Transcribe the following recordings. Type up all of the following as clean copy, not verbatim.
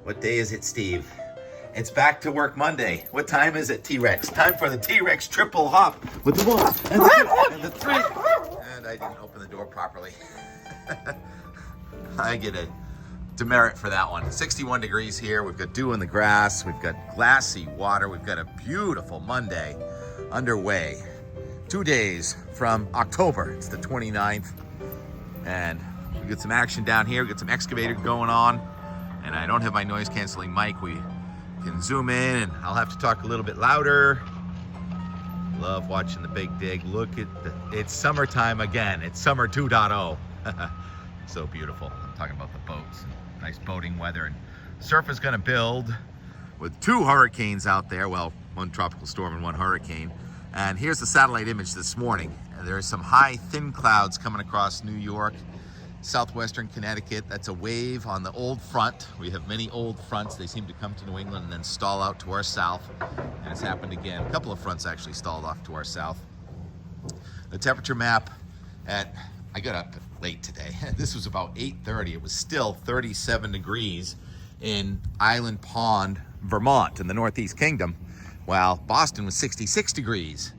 What day is it, Steve? It's back to work Monday. What time is it, T-Rex? Time for the T-Rex triple hop with the 1 and the 2 and the 3. And I didn't open the door properly. I get a demerit for that one. 61 degrees here. We've got dew in the grass. We've got glassy water. We've got a beautiful Monday underway. 2 days from October. It's the 29th. And we get some action down here. We got some excavator going on. And I don't have my noise canceling mic. We can zoom in and I'll have to talk a little bit louder. Love watching the big dig. Look at it's summertime again. It's summer 2.0. So beautiful. I'm talking about the boats and nice boating weather. And surf is going to build with 2 hurricanes out there. Well, 1 tropical storm and 1 hurricane. And here's the satellite image this morning. There's some high, thin clouds coming across New York, southwestern Connecticut. That's a wave on the old front. We have many old fronts. They seem to come to New England and then stall out to our south. And it's happened again. A couple of fronts actually stalled off to our south. The temperature map I got up late today. This was about 8:30. It was still 37 degrees in Island Pond, Vermont, in the Northeast Kingdom, while Boston was 66 degrees.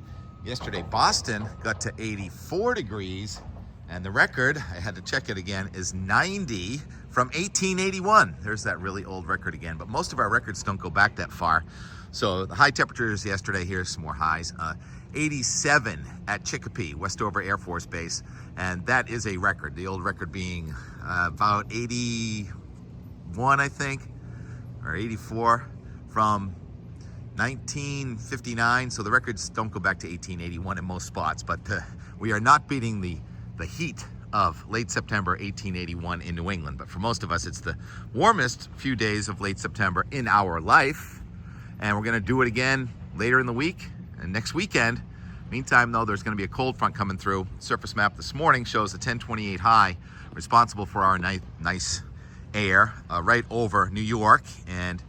Yesterday, Boston got to 84 degrees, and the record, I had to check it again, is 90 from 1881. There's that really old record again, but most of our records don't go back that far. So the high temperatures yesterday, here's some more highs. 87 at Chicopee, Westover Air Force Base, and that is a record. The old record being about 81, I think, or 84 from 1959. So the records don't go back to 1881 in most spots, but we are not beating the heat of late September 1881 in New England. But for most of us, it's the warmest few days of late September in our life, and we're going to do it again later in the week and next weekend. Meantime, though, there's going to be a cold front coming through. Surface map this morning shows a 1028 high responsible for our nice air right over New York. And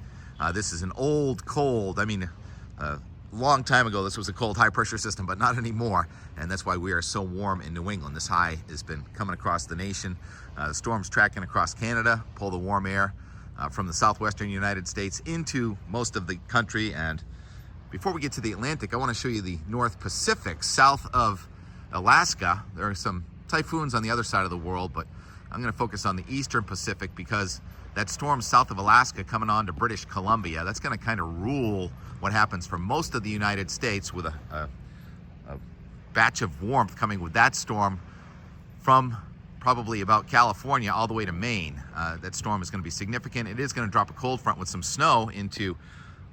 this is an old cold. I mean, a long time ago, this was a cold high-pressure system, but not anymore. And that's why we are so warm in New England. This high has been coming across the nation. The storm's tracking across Canada, pull the warm air from the southwestern United States into most of the country. And before we get to the Atlantic, I want to show you the North Pacific, south of Alaska. There are some typhoons on the other side of the world, but I'm going to focus on the Eastern Pacific because that storm south of Alaska coming on to British Columbia, that's going to kind of rule what happens for most of the United States with a batch of warmth coming with that storm from probably about California all the way to Maine. That storm is going to be significant. It is going to drop a cold front with some snow into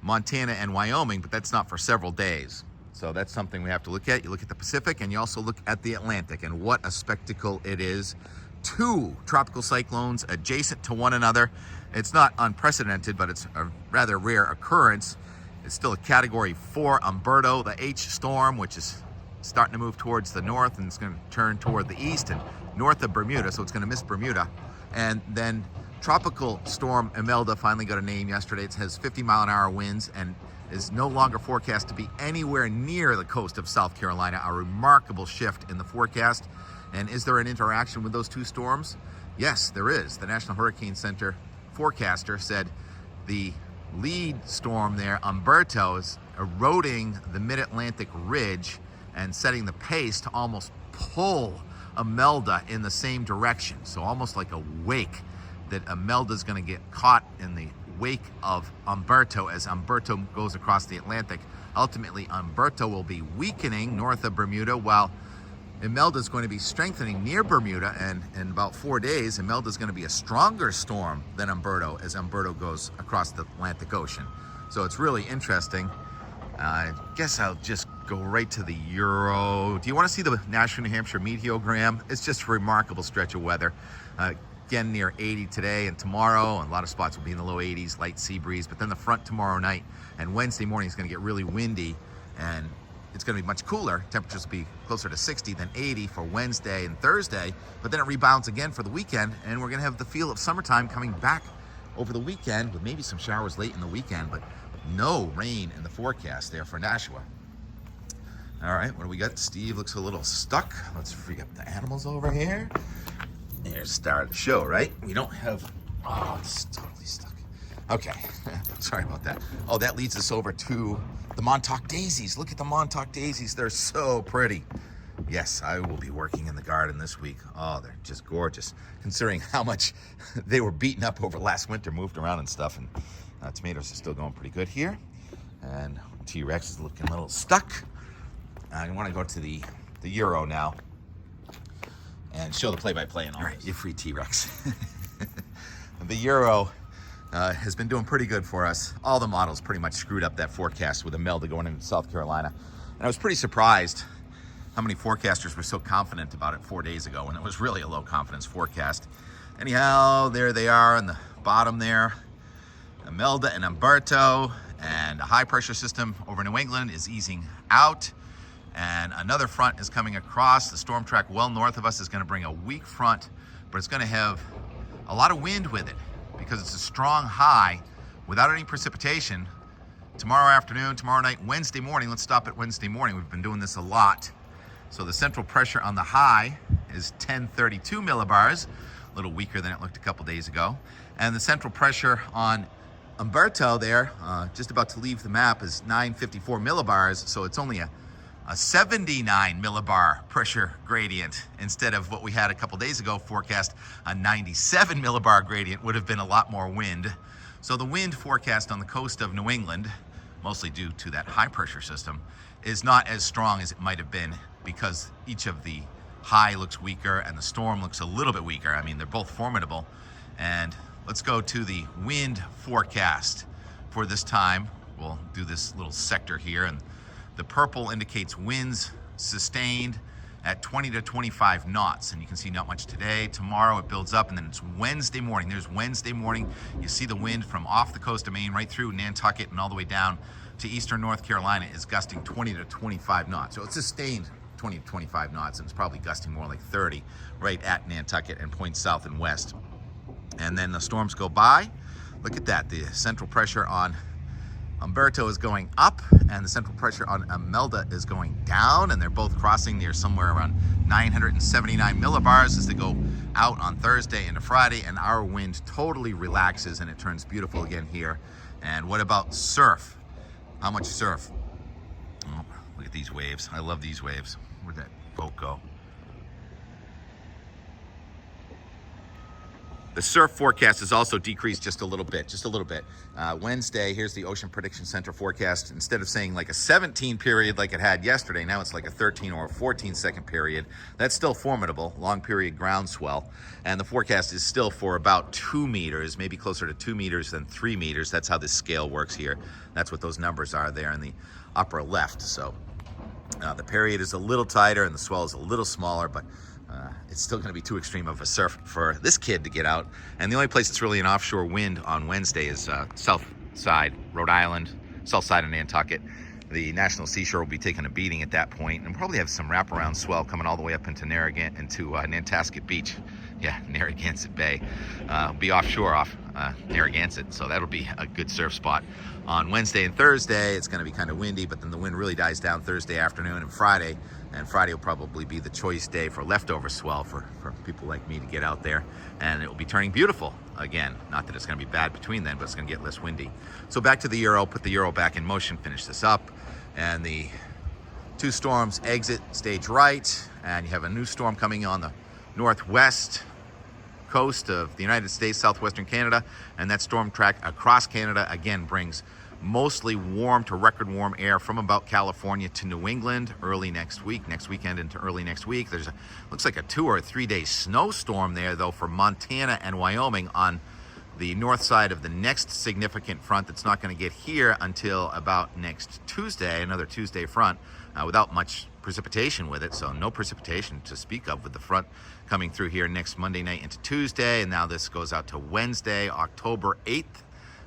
Montana and Wyoming, but that's not for several days. So that's something we have to look at. You look at the Pacific and you also look at the Atlantic, and what a spectacle it is. 2 tropical cyclones adjacent to one another. It's not unprecedented, but it's a rather rare occurrence. It's still a Category 4 Umberto, the H storm, which is starting to move towards the north, and it's going to turn toward the east and north of Bermuda, so it's going to miss Bermuda. And then Tropical Storm Imelda finally got a name yesterday. It has 50-mile-an-hour winds and is no longer forecast to be anywhere near the coast of South Carolina. A remarkable shift in the forecast. And is there an interaction with those 2 storms? Yes, there is. The National Hurricane Center forecaster said the lead storm there, Umberto, is eroding the mid-Atlantic ridge and setting the pace to almost pull Imelda in the same direction. So almost like a wake, that Imelda is going to get caught in the wake of Umberto as Umberto goes across the Atlantic. Ultimately, Umberto will be weakening north of Bermuda, while Imelda is going to be strengthening near Bermuda, and in about 4 days, Imelda is going to be a stronger storm than Umberto as Umberto goes across the Atlantic Ocean. So it's really interesting. I guess I'll just go right to the Euro. Do you want to see the Nashua, New Hampshire Meteorogram? It's just a remarkable stretch of weather. Again, near 80 today and tomorrow, and a lot of spots will be in the low 80s, light sea breeze. But then the front tomorrow night and Wednesday morning is going to get really windy, and it's going to be much cooler. Temperatures will be closer to 60 than 80 for Wednesday and Thursday, but then it rebounds again for the weekend, and we're going to have the feel of summertime coming back over the weekend with maybe some showers late in the weekend, but no rain in the forecast there for Nashua. All right, what do we got? Steve looks a little stuck. Let's free up the animals over here. There's the start of the show, right? We don't have, oh, it's totally stuck. Okay, sorry about that. Oh, that leads us over to the Montauk daisies. Look at the Montauk daisies. They're so pretty. Yes, I will be working in the garden this week. Oh, they're just gorgeous, considering how much they were beaten up over last winter, moved around and stuff. And tomatoes are still going pretty good here. And T-Rex is looking a little stuck. I want to go to the Euro now and show the play-by-play and all. Right, you're free, T-Rex. The Euro has been doing pretty good for us. All the models pretty much screwed up that forecast with Imelda going into South Carolina. And I was pretty surprised how many forecasters were so confident about it 4 days ago when it was really a low confidence forecast. Anyhow, there they are on the bottom there. Imelda and Umberto, and a high pressure system over New England is easing out. And another front is coming across. The storm track well north of us is going to bring a weak front, but it's going to have a lot of wind with it because it's a strong high without any precipitation. Tomorrow afternoon, tomorrow night, Wednesday morning, let's stop at Wednesday morning. We've been doing this a lot. So the central pressure on the high is 1032 millibars, a little weaker than it looked a couple days ago. And the central pressure on Umberto there, just about to leave the map, is 954 millibars. So it's only a 79 millibar pressure gradient instead of what we had a couple days ago forecast. A 97 millibar gradient would have been a lot more wind. So the wind forecast on the coast of New England, mostly due to that high pressure system, is not as strong as it might have been because each of the high looks weaker and the storm looks a little bit weaker. I mean, they're both formidable. And let's go to the wind forecast for this time. We'll do this little sector here, and the purple indicates winds sustained at 20 to 25 knots. And you can see not much today. Tomorrow it builds up, and then it's Wednesday morning. There's Wednesday morning. You see the wind from off the coast of Maine right through Nantucket and all the way down to eastern North Carolina is gusting 20 to 25 knots. So it's sustained 20 to 25 knots, and it's probably gusting more like 30 right at Nantucket and points south and west. And then the storms go by. Look at that. The central pressure on Umberto is going up, and the central pressure on Imelda is going down, and they're both crossing near somewhere around 979 millibars as they go out on Thursday into Friday, and our wind totally relaxes and it turns beautiful again here. And what about surf? How much surf? Oh, look at these waves. I love these waves. Where'd that boat go? The surf forecast has also decreased just a little bit, Wednesday, here's the Ocean Prediction Center forecast. Instead of saying like a 17 period like it had yesterday, now it's like a 13 or a 14 second period. That's still formidable, long period ground swell. And the forecast is still for about 2 meters, maybe closer to 2 meters than 3 meters. That's how this scale works here. That's what those numbers are there in the upper left. So the period is a little tighter and the swell is a little smaller, but it's still going to be too extreme of a surf for this kid to get out. And the only place that's really an offshore wind on Wednesday is south side, Rhode Island, south side of Nantucket. The National Seashore will be taking a beating at that point, and probably have some wraparound swell coming all the way up into Nantasket Beach. Yeah, Narragansett Bay. Be offshore off Narragansett, so that'll be a good surf spot. On Wednesday and Thursday, it's going to be kind of windy, but then the wind really dies down Thursday afternoon and Friday. And Friday will probably be the choice day for leftover swell for people like me to get out there. And it will be turning beautiful again. Not that it's going to be bad between then, but it's going to get less windy. So back to the Euro, put the Euro back in motion, finish this up. And the two storms exit stage right. And you have a new storm coming on the northwest coast of the United States, southwestern Canada. And that storm track across Canada again brings mostly warm to record warm air from about California to New England early next weekend into early next week. There's looks like a 2 or 3 day snowstorm there though for Montana and Wyoming on the north side of the next significant front that's not going to get here until about next Tuesday, another Tuesday front without much precipitation with it. So no precipitation to speak of with the front coming through here next Monday night into Tuesday. And now this goes out to Wednesday, October 8th.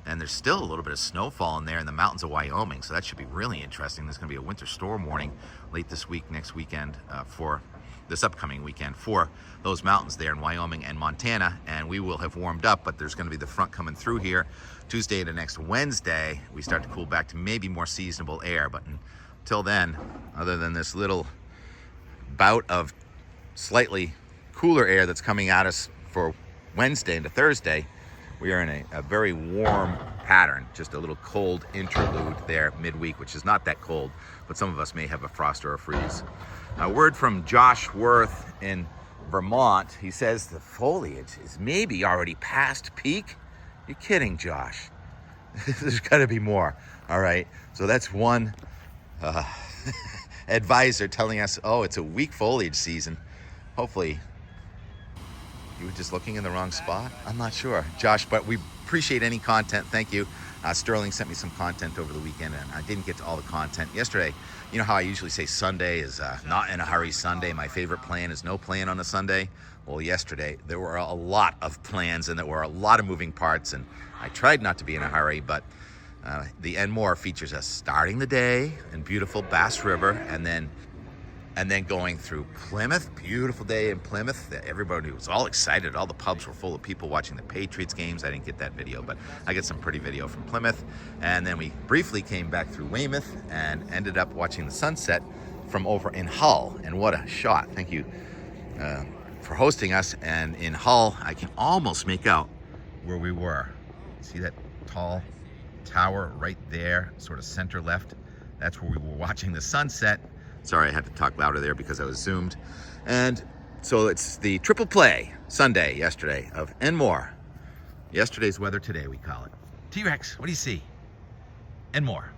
And there's still a little bit of snowfall in there in the mountains of Wyoming. So that should be really interesting. There's going to be a winter storm warning late this week, next weekend, for this upcoming weekend for those mountains there in Wyoming and Montana. And we will have warmed up, but there's going to be the front coming through here Tuesday to next Wednesday. We start to cool back to maybe more seasonable air. But until then, other than this little bout of slightly cooler air that's coming at us for Wednesday into Thursday, we are in a very warm pattern, just a little cold interlude there midweek, which is not that cold, but some of us may have a frost or a freeze. A word from Josh Worth in Vermont. He says the foliage is maybe already past peak. You're kidding, Josh. There's got to be more. All right, so that's one advisor telling us, oh, it's a weak foliage season. Hopefully, you were just looking in the wrong spot? I'm not sure, Josh, but we appreciate any content. Thank you. Sterling sent me some content over the weekend, and I didn't get to all the content yesterday. You know how I usually say Sunday is not in a hurry Sunday. My favorite plan is no plan on a Sunday. Well, yesterday there were a lot of plans and there were a lot of moving parts, and I tried not to be in a hurry, but the And More features us starting the day in beautiful Bass River, and then going through Plymouth. Beautiful day in Plymouth. Everybody was all excited. All the pubs were full of people watching the Patriots games. I didn't get that video, but I get some pretty video from Plymouth. And then we briefly came back through Weymouth and ended up watching the sunset from over in Hull. And what a shot. Thank you for hosting us. And in Hull, I can almost make out where we were. See that tall tower right there, sort of center left? That's where we were watching the sunset. Sorry, I had to talk louder there because I was zoomed. And so it's the triple play Sunday yesterday of And More. Yesterday's weather today, we call it. T-Rex, what do you see? And More.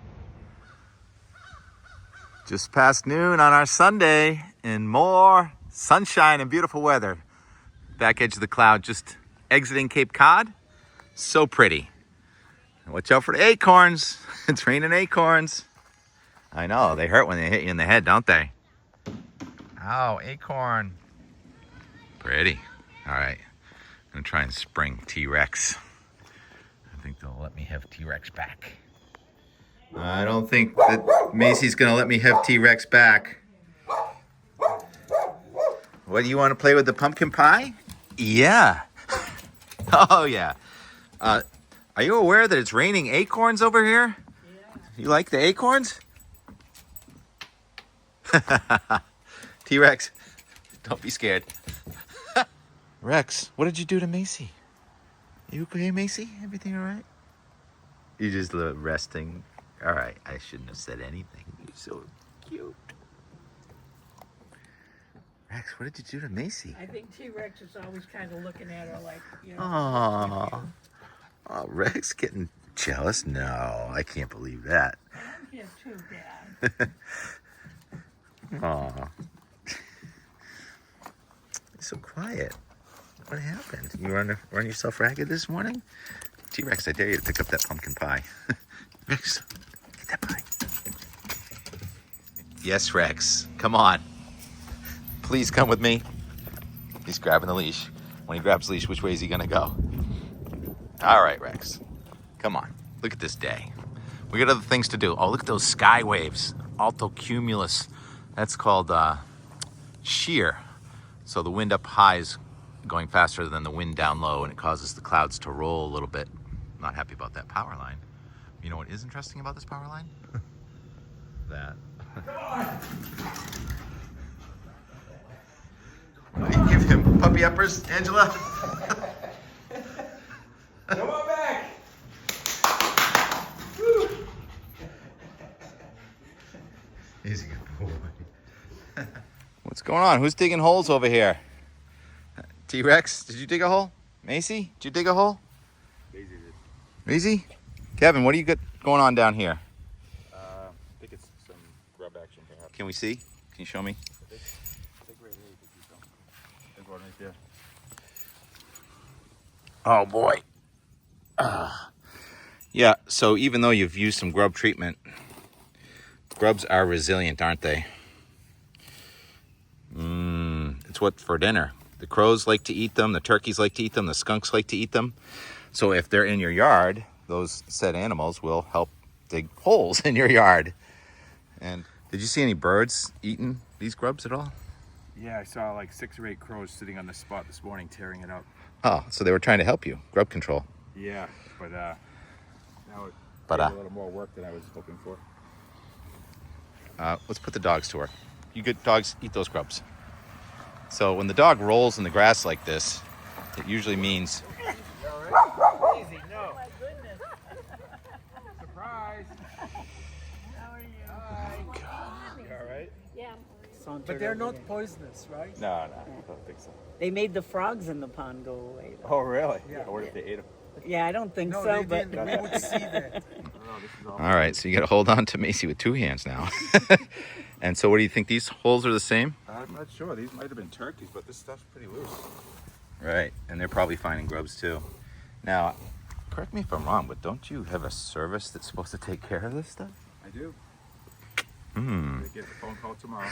Just past noon on our Sunday, and more sunshine and beautiful weather. Back edge of the cloud, just exiting Cape Cod. So pretty. And watch out for the acorns. It's raining acorns. I know, they hurt when they hit you in the head, don't they? Ow, acorn. Pretty. All right, I'm gonna try and spring T-Rex. I think they'll let me have T-Rex back. I don't think that Macy's gonna let me have T-Rex back. What, do you want to play with the pumpkin pie? Yeah. Oh yeah. Are you aware that it's raining acorns over here? Yeah. You like the acorns? T-Rex, don't be scared. Rex, what did you do to Macy? You okay, Macy? Everything all right? You just resting. All right, I shouldn't have said anything. You're so cute. Rex, what did you do to Macy? I think T-Rex is always kind of looking at her like, you know. Aww. Oh, Rex getting jealous? No, I can't believe that. I'm here too, Dad. Aw. You're so quiet. What happened? You run yourself ragged this morning? T-Rex, I dare you to pick up that pumpkin pie. Rex, get that pie. Yes, Rex. Come on. Please come with me. He's grabbing the leash. When he grabs the leash, which way is he going to go? All right, Rex. Come on. Look at this day. We got other things to do. Oh, look at those sky waves. Altocumulus. That's called shear. So the wind up high is going faster than the wind down low, and it causes the clouds to roll a little bit. I'm not happy about that power line. You know what is interesting about this power line? That. What do you give him? Puppy uppers, Angela? Come on back! He's a good boy. What's going on? Who's digging holes over here? T-Rex, did you dig a hole? Macy, did you dig a hole? Daisy did. Macy? Kevin, what do you got going on down here? I think it's some grub action perhaps. Can we see? Can you show me? I think right here you can see some. There's one right there. Oh boy. Yeah, so even though you've used some grub treatment, grubs are resilient, aren't they? It's what for dinner. The crows like to eat them, the turkeys like to eat them, the skunks like to eat them. So if they're in your yard, those said animals will help dig holes in your yard. And did you see any birds eating these grubs at all? Yeah, I saw like 6 or 8 crows sitting on the spot this morning tearing it up. Oh, so they were trying to help you, grub control. Yeah, but now it But, a little more work than I was hoping for. Let's put the dogs to work. You good dogs, eat those grubs. So when the dog rolls in the grass like this, it usually means Easy, no. Oh my goodness. How are you? You all right? Yeah. But they're not poisonous, right? No, I don't think so. They made the frogs in the pond go away. Though. Oh, really? Yeah. What if they ate them? Yeah, I don't think No, so, they but didn't. We would see that. All right, so you got to hold on to Macy with two hands now. And so, what do you think? These holes are the same? I'm not sure. These might have been turkeys, but this stuff's pretty loose. Right, and they're probably finding grubs too. Now, correct me if I'm wrong, but don't you have a service that's supposed to take care of this stuff? I do. Hmm. They get a phone call tomorrow.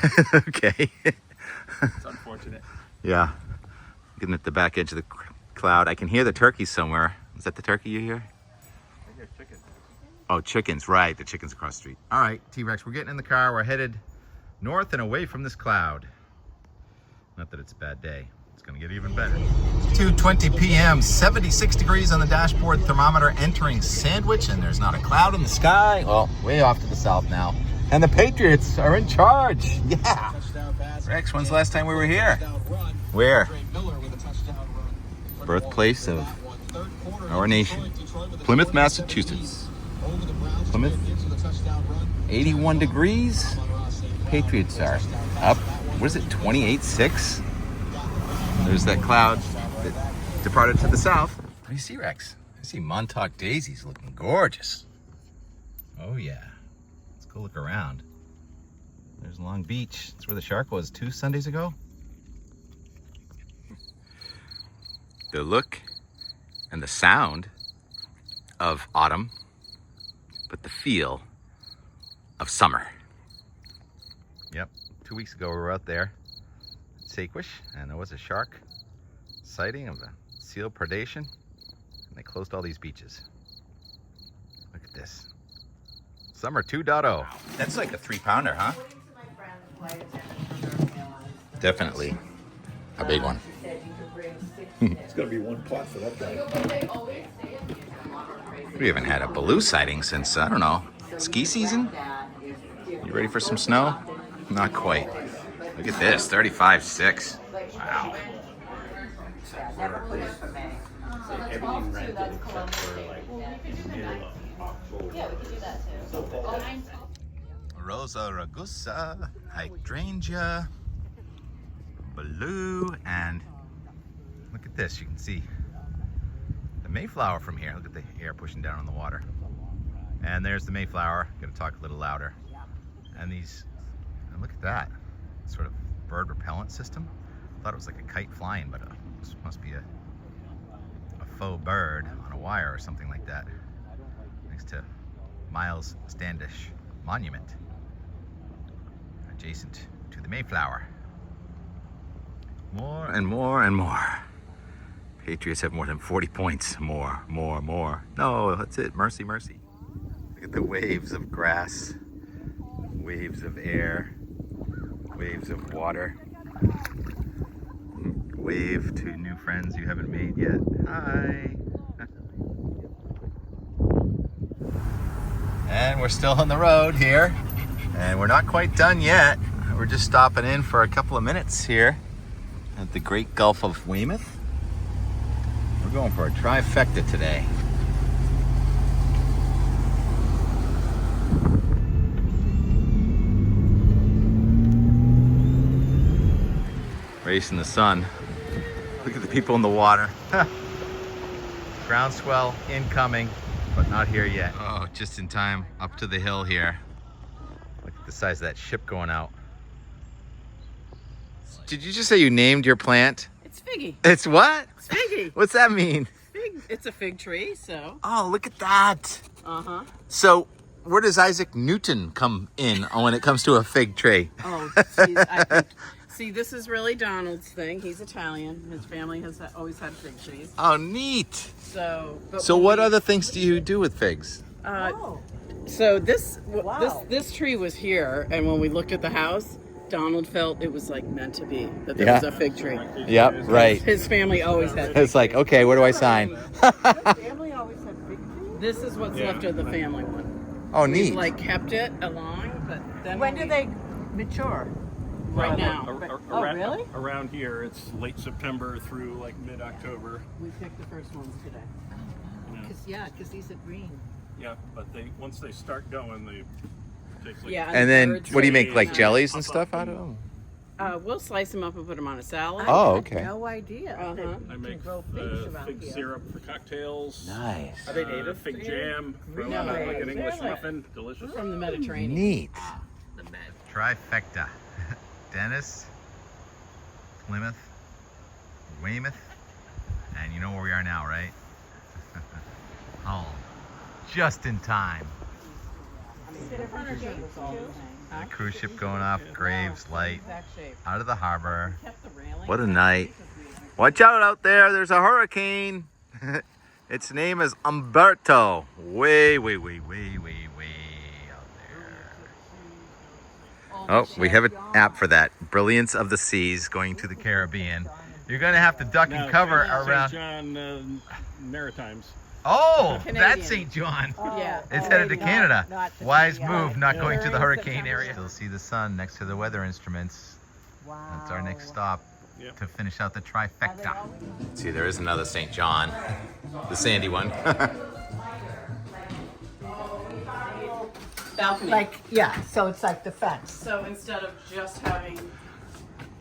Okay. It's unfortunate. Yeah. Looking at the back edge of the cloud, I can hear the turkeys somewhere. Is that the turkey you hear? I hear chickens. Oh, chickens, right. The chickens across the street. All right, T-Rex, we're getting in the car. We're headed north and away from this cloud. Not that it's a bad day. It's going to get even better. 2:20 p.m., 76 degrees on the dashboard thermometer, entering Sandwich, and there's not a cloud in the sky. Well, way off to the south now. And the Patriots are in charge. Yeah. Rex, when's the last time we were here? Where? Birthplace of our nation. Plymouth, Massachusetts. Plymouth, 81 degrees. Patriots are up, what is it, 28.6? There's that cloud that departed to the south. What do you see, Rex? I see Montauk daisies looking gorgeous. Oh yeah. Let's go look around. There's Long Beach. That's where the shark was 2 Sundays ago. The look and the sound of autumn, but the feel of summer. Yep, 2 weeks ago we were out there at Sequoia, and there was a shark sighting of a seal predation, and they closed all these beaches. Look at this. Summer 2.0. That's like a 3-pounder, huh? Definitely a big one. It's going to be one pot for that guy. We haven't had a baloo sighting since, I don't know, ski season? You ready for some snow? Not quite. Look at this, 35.6. Wow. Everything rented except for like middle of October. Yeah, we could do that too. Rosa rugosa, hydrangea, baloo, and look at this. You can see the Mayflower from here. Look at the air pushing down on the water. And there's the Mayflower. Got to talk a little louder. And these, and look at that sort of bird repellent system. I thought it was like a kite flying, but this must be a faux bird on a wire or something like that. Next to Miles Standish Monument, adjacent to the Mayflower. More and more and more. Patriots have more than 40 points. More. No, that's it. Mercy, mercy. Look at the waves of grass, waves of air, waves of water. Wave to new friends you haven't made yet. Hi. And we're still on the road here, and we're not quite done yet. We're just stopping in for a couple of minutes here at the Great Gulf of Weymouth. We're going for a trifecta today. Racing the sun. Look at the people in the water. Groundswell incoming, but not here yet. Oh, just in time, up to the hill here. Look at the size of that ship going out. Did you just say you named your plant? It's figgy. It's what? It's figgy. What's that mean? Fig. It's a fig tree, so. Oh, look at that. Uh-huh. So, where does Isaac Newton come in when it comes to a fig tree? Oh, geez, I think. See, this is really Donald's thing. He's Italian. His family has always had fig trees. Oh, neat. So. So what other things do you do with figs? So this tree was here, and when we looked at the house, Donald felt it was like meant to be that there was a fig tree. Yep, right. His family always had. Fig It's like, okay, where do I sign? family always had fig trees. This is what's left of the family one. Oh, We've neat. like kept it along, but then When do they mature? Right now. Oh, really? Around here, it's late September through like mid-October. We picked the first ones today. Because these are green. Yeah, but once they start going, they take like Yeah, And then, birds what do you like- make, like jellies and stuff out of them? We'll slice them up and put them on a salad. Oh, I okay. had no idea. Uh-huh. that I you make can grow figs around fig here. syrup for cocktails. Nice. Are they native? Fig jam, throw No, in like an they're English like- muffin, delicious. From the Mediterranean. Neat. Trifecta. Dennis, Plymouth, Weymouth, and you know where we are now, right? Hull. Just in time. The cruise ship going off, Graves Light, out of the harbor. What a night. Watch out there, there's a hurricane. Its name is Umberto. Way out there. Oh, we have an app for that. Brilliance of the Seas, going to the Caribbean. You're gonna have to duck and cover around. St. John Maritimes. Oh, Canadian. that's St. John. Yeah. It's headed to Canada. not to Wise the, move, not yeah. going to the During hurricane September. area. You'll see the sun next to the weather instruments. Wow. That's our next stop Yep. to finish out the trifecta. See, there is another St. John, the sandy one. Balcony. Like, yeah, so it's like the fence. So instead of just having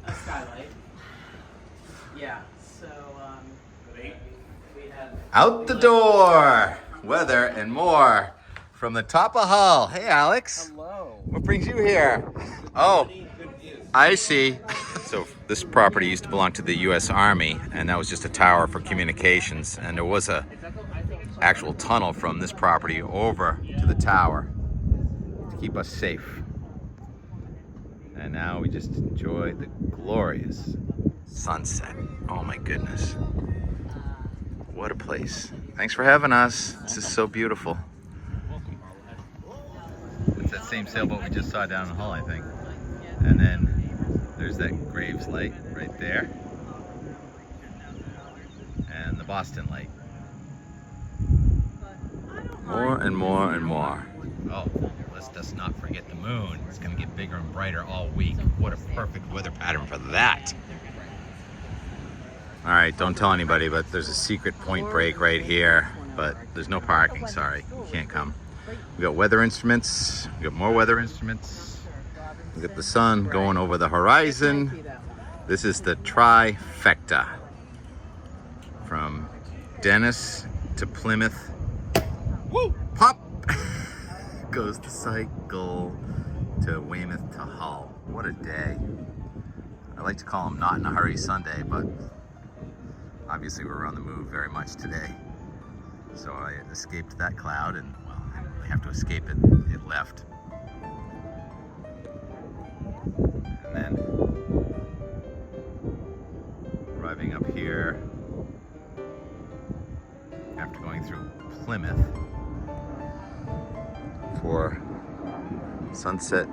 a skylight, yeah. So we had Out the door, weather and more from the top of Hull. Hey, Alex. Hello. What brings you here? Oh, I see. So this property used to belong to the U.S. Army, and that was just a tower for communications. And there was a actual tunnel from this property over to the tower to keep us safe. And now we just enjoy the glorious sunset. Oh my goodness. What a place. Thanks for having us. This is so beautiful. It's that same sailboat we just saw down in Hull, I think. And then there's that Graves Light right there. And the Boston Light. More and more and more. Oh, let's just not forget the moon. It's gonna get bigger and brighter all week. What a perfect weather pattern for that. All right, don't tell anybody, but there's a secret point break right here, but there's no parking, sorry, you can't come. We got weather instruments, we got more weather instruments. We got the sun going over the horizon. This is the trifecta. From Dennis to Plymouth. Woo! Pop! Goes the cycle to Weymouth to Hull. What a day. I like to call them not in a hurry Sunday, but obviously we're on the move very much today. So I escaped that cloud, and well, I didn't really have to escape it. It left. And then arriving up here after going through Plymouth for sunset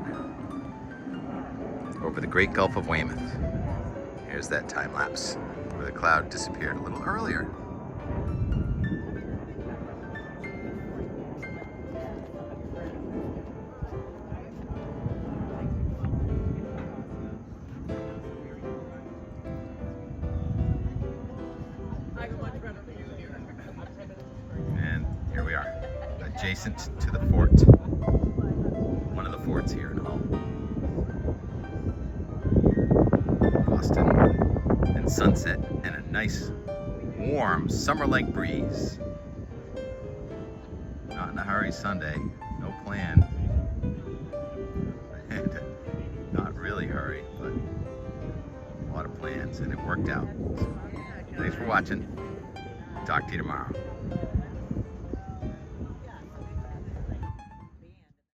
over the Great Gulf of Weymouth. Here's that time lapse where the cloud disappeared a little earlier. And here we are, adjacent to the fort. One of the forts here in Hull. Boston and sunset and a nice warm summer-like breeze. Not in a hurry Sunday, no plan. And not really hurry, but a lot of plans, and it worked out. So, thanks for watching. Talk to you tomorrow.